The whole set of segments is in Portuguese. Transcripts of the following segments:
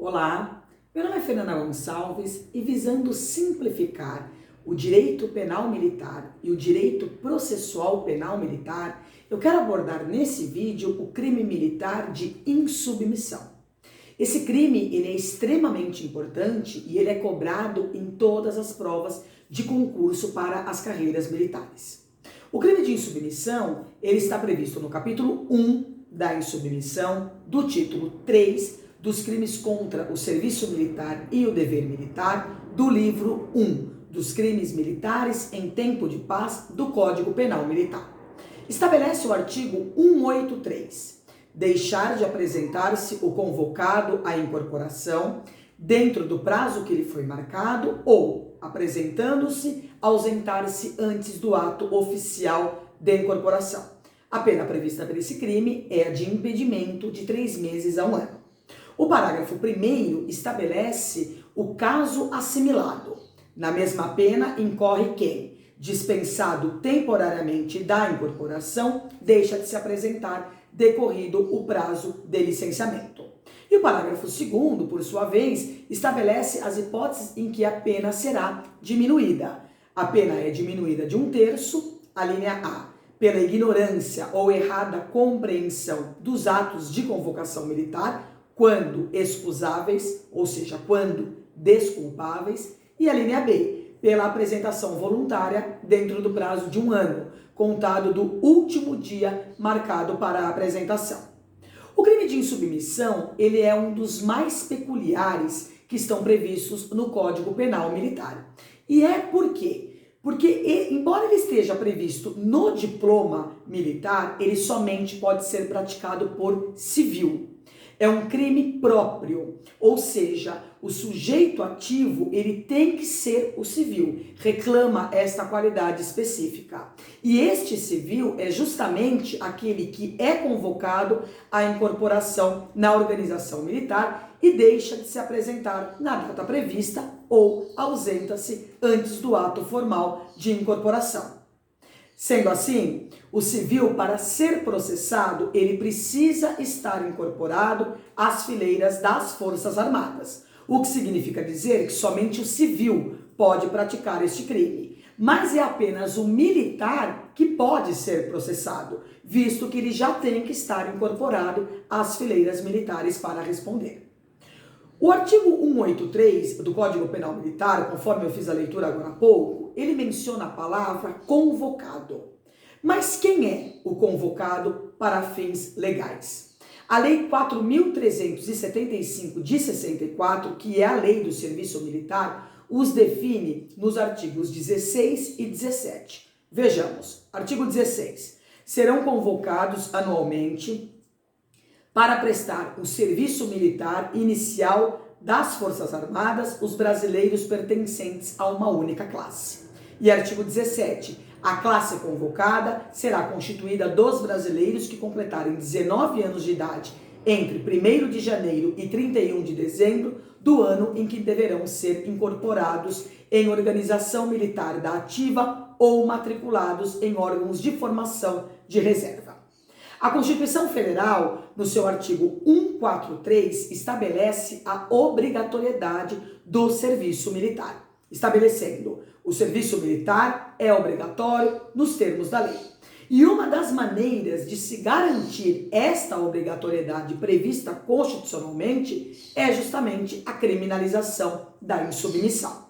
Olá, meu nome é Fernanda Gonçalves e visando simplificar o direito penal militar e o direito processual penal militar, eu quero abordar nesse vídeo o crime militar de insubmissão. Esse crime ele é extremamente importante e ele é cobrado em todas as provas de concurso para as carreiras militares. O crime de insubmissão ele está previsto no capítulo 1 da insubmissão, do título 3 dos crimes contra o serviço militar e o dever militar, do livro 1 dos crimes militares em tempo de paz do Código Penal Militar. Estabelece o artigo 183, deixar de apresentar-se o convocado à incorporação dentro do prazo que lhe foi marcado ou, apresentando-se, ausentar-se antes do ato oficial de incorporação. A pena prevista por esse crime é a de impedimento de 3 meses a 1 ano. O parágrafo 1º estabelece o caso assimilado. Na mesma pena incorre quem, dispensado temporariamente da incorporação, deixa de se apresentar decorrido o prazo de licenciamento. E o parágrafo 2º, por sua vez, estabelece as hipóteses em que a pena será diminuída. A pena é diminuída de 1/3, a linha A, pela ignorância ou errada compreensão dos atos de convocação militar, quando excusáveis, ou seja, quando desculpáveis, e a linha B, pela apresentação voluntária dentro do prazo de 1 ano, contado do último dia marcado para a apresentação. O crime de insubmissão, ele é um dos mais peculiares que estão previstos no Código Penal Militar. E é por quê? Porque, embora ele esteja previsto no diploma militar, ele somente pode ser praticado por civil. É um crime próprio, ou seja, o sujeito ativo ele tem que ser o civil, reclama esta qualidade específica. E este civil é justamente aquele que é convocado à incorporação na organização militar e deixa de se apresentar na data prevista ou ausenta-se antes do ato formal de incorporação. Sendo assim, o civil, para ser processado, ele precisa estar incorporado às fileiras das Forças Armadas, o que significa dizer que somente o civil pode praticar este crime, mas é apenas o militar que pode ser processado, visto que ele já tem que estar incorporado às fileiras militares para responder. O artigo 183 do Código Penal Militar, conforme eu fiz a leitura agora há pouco, ele menciona a palavra convocado. Mas quem é o convocado para fins legais? A Lei 4.375 de 64, que é a Lei do Serviço Militar, os define nos artigos 16 e 17. Vejamos, artigo 16. Serão convocados anualmente para prestar o serviço militar inicial das Forças Armadas os brasileiros pertencentes a uma única classe. E artigo 17. A classe convocada será constituída dos brasileiros que completarem 19 anos de idade entre 1º de janeiro e 31 de dezembro do ano em que deverão ser incorporados em organização militar da ativa ou matriculados em órgãos de formação de reserva. A Constituição Federal, no seu artigo 143, estabelece a obrigatoriedade do serviço militar, estabelecendo o serviço militar é obrigatório nos termos da lei. E uma das maneiras de se garantir esta obrigatoriedade prevista constitucionalmente é justamente a criminalização da insubmissão.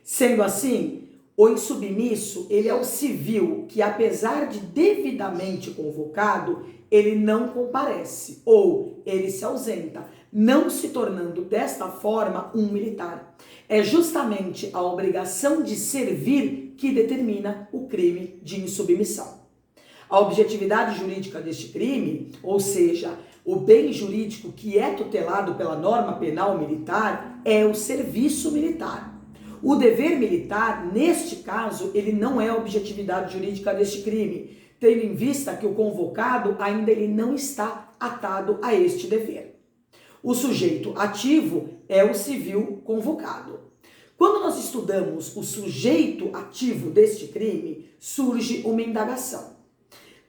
Sendo assim, o insubmisso, ele é o civil que, apesar de devidamente convocado, ele não comparece ou ele se ausenta, não se tornando desta forma um militar. É justamente a obrigação de servir que determina o crime de insubmissão. A objetividade jurídica deste crime, ou seja, o bem jurídico que é tutelado pela norma penal militar, é o serviço militar. O dever militar, neste caso, ele não é a objetividade jurídica deste crime, tendo em vista que o convocado ainda ele não está atado a este dever. O sujeito ativo é o civil convocado. Quando nós estudamos o sujeito ativo deste crime, surge uma indagação.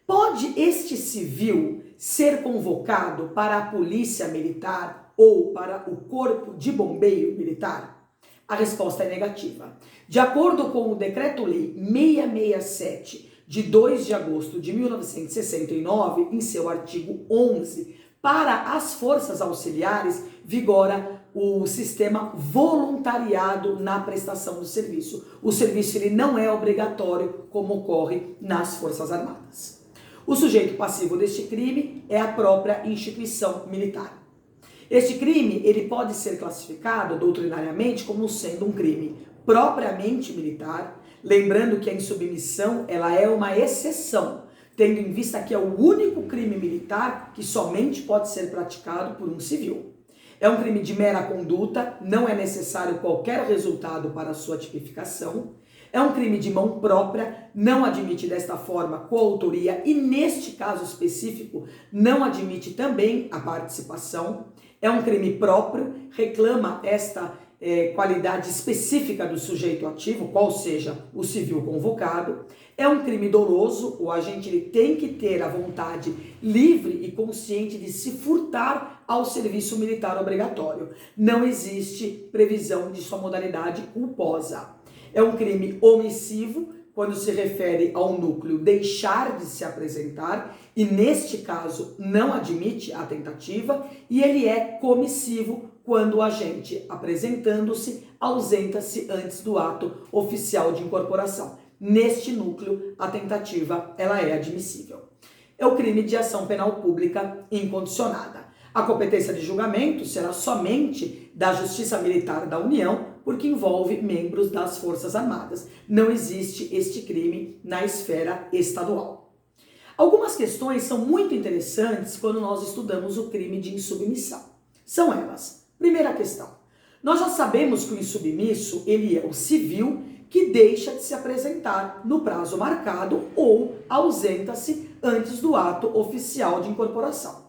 Pode este civil ser convocado para a polícia militar ou para o Corpo de Bombeiro Militar? A resposta é negativa. De acordo com o Decreto-Lei 667, de 2 de agosto de 1969, em seu artigo 11, para as forças auxiliares, vigora o sistema voluntariado na prestação do serviço. O serviço ele não é obrigatório, como ocorre nas Forças Armadas. O sujeito passivo deste crime é a própria instituição militar. Este crime ele pode ser classificado doutrinariamente como sendo um crime propriamente militar, lembrando que a insubmissão ela é uma exceção, tendo em vista que é o único crime militar que somente pode ser praticado por um civil. É um crime de mera conduta, não é necessário qualquer resultado para sua tipificação. É um crime de mão própria, não admite desta forma coautoria e, neste caso específico, não admite também a participação. É um crime próprio, reclama esta qualidade específica do sujeito ativo, qual seja o civil convocado. É um crime doloso, o agente ele tem que ter a vontade livre e consciente de se furtar ao serviço militar obrigatório. Não existe previsão de sua modalidade culposa. É um crime omissivo, quando se refere ao núcleo deixar de se apresentar, e neste caso não admite a tentativa, e ele é comissivo, quando o agente, apresentando-se, ausenta-se antes do ato oficial de incorporação. Neste núcleo, a tentativa ela é admissível. É o crime de ação penal pública incondicionada. A competência de julgamento será somente da Justiça Militar da União, porque envolve membros das Forças Armadas. Não existe este crime na esfera estadual. Algumas questões são muito interessantes quando nós estudamos o crime de insubmissão. São elas. Primeira questão. Nós já sabemos que o insubmisso, ele é o civil que deixa de se apresentar no prazo marcado ou ausenta-se antes do ato oficial de incorporação.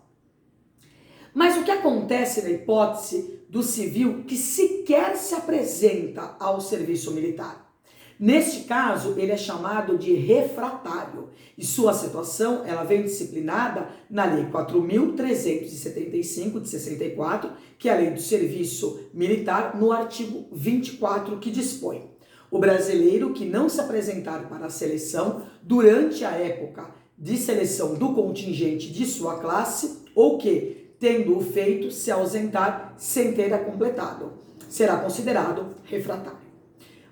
Mas o que acontece na hipótese do civil que sequer se apresenta ao serviço militar? Neste caso, ele é chamado de refratário e sua situação ela vem disciplinada na Lei 4.375 de 64, que é a Lei do Serviço Militar, no artigo 24, que dispõe: o brasileiro que não se apresentar para a seleção durante a época de seleção do contingente de sua classe ou que, tendo-o feito, se ausentar sem ter completado, será considerado refratário.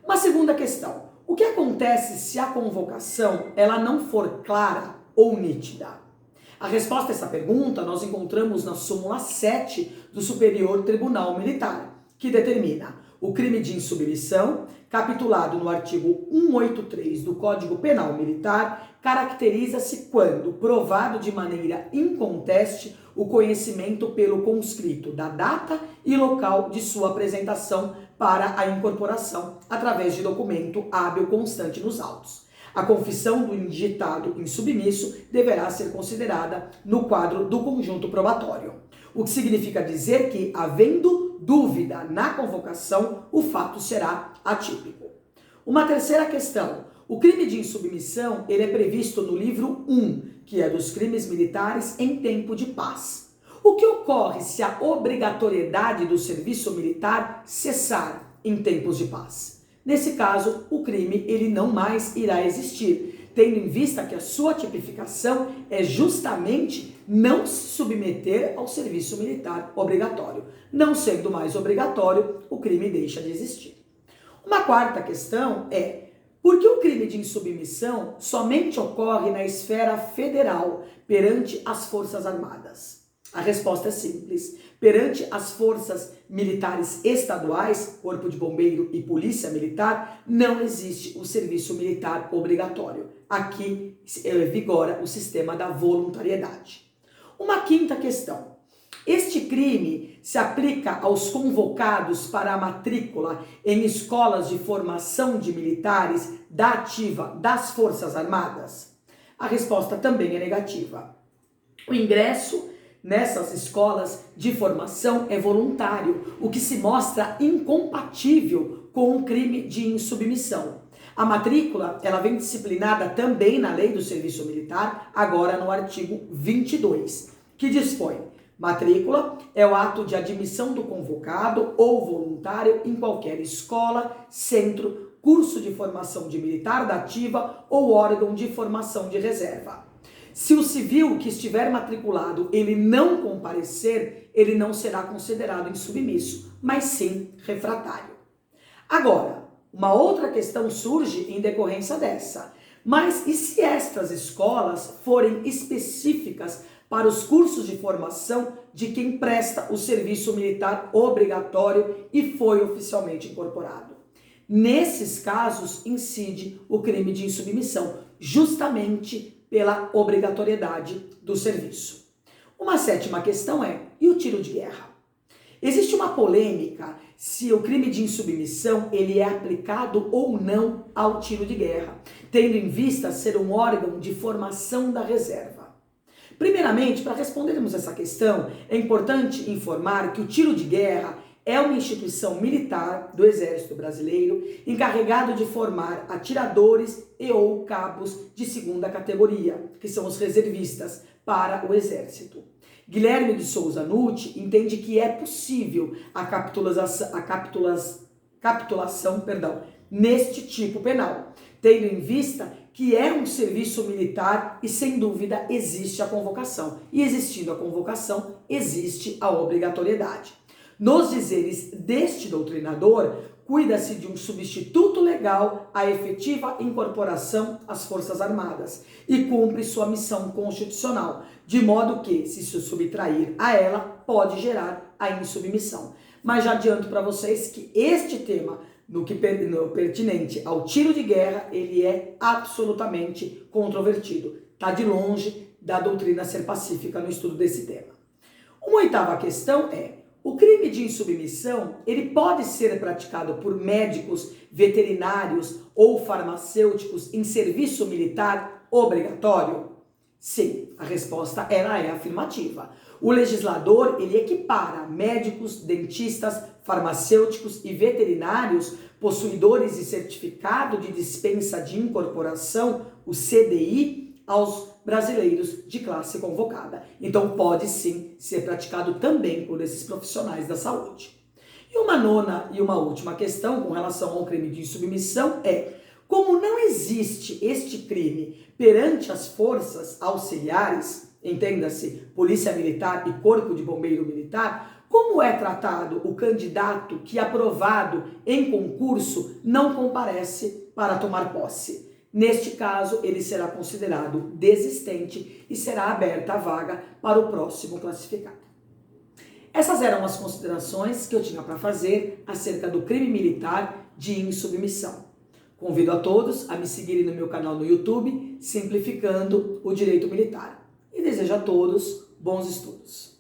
Uma segunda questão: o que acontece se a convocação ela não for clara ou nítida? A resposta a essa pergunta nós encontramos na súmula 7 do Superior Tribunal Militar, que determina: o crime de insubmissão, capitulado no artigo 183 do Código Penal Militar, caracteriza-se quando provado de maneira inconteste o conhecimento pelo conscrito da data e local de sua apresentação para a incorporação através de documento hábil constante nos autos. A confissão do indigitado insubmisso deverá ser considerada no quadro do conjunto probatório, o que significa dizer que, havendo dúvida na convocação, o fato será atípico. Uma terceira questão: o crime de insubmissão ele é previsto no livro 1, que é dos crimes militares em tempo de paz. O que ocorre se a obrigatoriedade do serviço militar cessar em tempos de paz? Nesse caso, o crime ele não mais irá existir, tendo em vista que a sua tipificação é justamente não se submeter ao serviço militar obrigatório. Não sendo mais obrigatório, o crime deixa de existir. Uma quarta questão é: por que o crime de insubmissão somente ocorre na esfera federal, perante as Forças Armadas? A resposta é simples. Perante as forças militares estaduais, Corpo de Bombeiro e Polícia Militar, não existe o serviço militar obrigatório. Aqui vigora o sistema da voluntariedade. Uma quinta questão: este crime se aplica aos convocados para a matrícula em escolas de formação de militares da ativa das Forças Armadas? A resposta também é negativa. O ingresso nessas escolas de formação é voluntário, o que se mostra incompatível com o crime de insubmissão. A matrícula ela vem disciplinada também na Lei do Serviço Militar, agora no artigo 22, que dispõe: Matrícula é o ato de admissão do convocado ou voluntário em qualquer escola, centro, curso de formação de militar da ativa ou órgão de formação de reserva. Se o civil que estiver matriculado ele não comparecer, ele não será considerado insubmisso, mas sim refratário. Agora, uma outra questão surge em decorrência dessa. Mas e se estas escolas forem específicas para os cursos de formação de quem presta o serviço militar obrigatório e foi oficialmente incorporado? Nesses casos, incide o crime de insubmissão, justamente pela obrigatoriedade do serviço. Uma sétima questão é, e o tiro de guerra? Existe uma polêmica se o crime de insubmissão ele é aplicado ou não ao tiro de guerra, tendo em vista ser um órgão de formação da reserva. Primeiramente, para respondermos essa questão, é importante informar que o tiro de guerra é uma instituição militar do Exército Brasileiro encarregado de formar atiradores e ou cabos de segunda categoria, que são os reservistas, para o Exército. Guilherme de Souza Nutti entende que é possível a capitulação neste tipo penal, tendo em vista que é um serviço militar e, sem dúvida, existe a convocação. E existindo a convocação, existe a obrigatoriedade. Nos dizeres deste doutrinador, cuida-se de um substituto legal à efetiva incorporação às Forças Armadas e cumpre sua missão constitucional, de modo que, se subtrair a ela, pode gerar a insubmissão. Mas já adianto para vocês que este tema, no pertinente ao tiro de guerra, ele é absolutamente controvertido. Está de longe da doutrina ser pacífica no estudo desse tema. Uma oitava questão é: o crime de insubmissão, ele pode ser praticado por médicos, veterinários ou farmacêuticos em serviço militar obrigatório? Sim, a resposta ela é afirmativa. O legislador, ele equipara médicos, dentistas, farmacêuticos e veterinários possuidores de certificado de dispensa de incorporação, o CDI, aos brasileiros de classe convocada. Então pode sim ser praticado também por esses profissionais da saúde. E uma nona e uma última questão com relação ao crime de insubmissão é: como não existe este crime perante as forças auxiliares, entenda-se, Polícia Militar e Corpo de Bombeiro Militar, como é tratado o candidato que, aprovado em concurso, não comparece para tomar posse? Neste caso, ele será considerado desistente e será aberta a vaga para o próximo classificado. Essas eram as considerações que eu tinha para fazer acerca do crime militar de insubmissão. Convido a todos a me seguirem no meu canal no YouTube, Simplificando o Direito Militar. E desejo a todos bons estudos.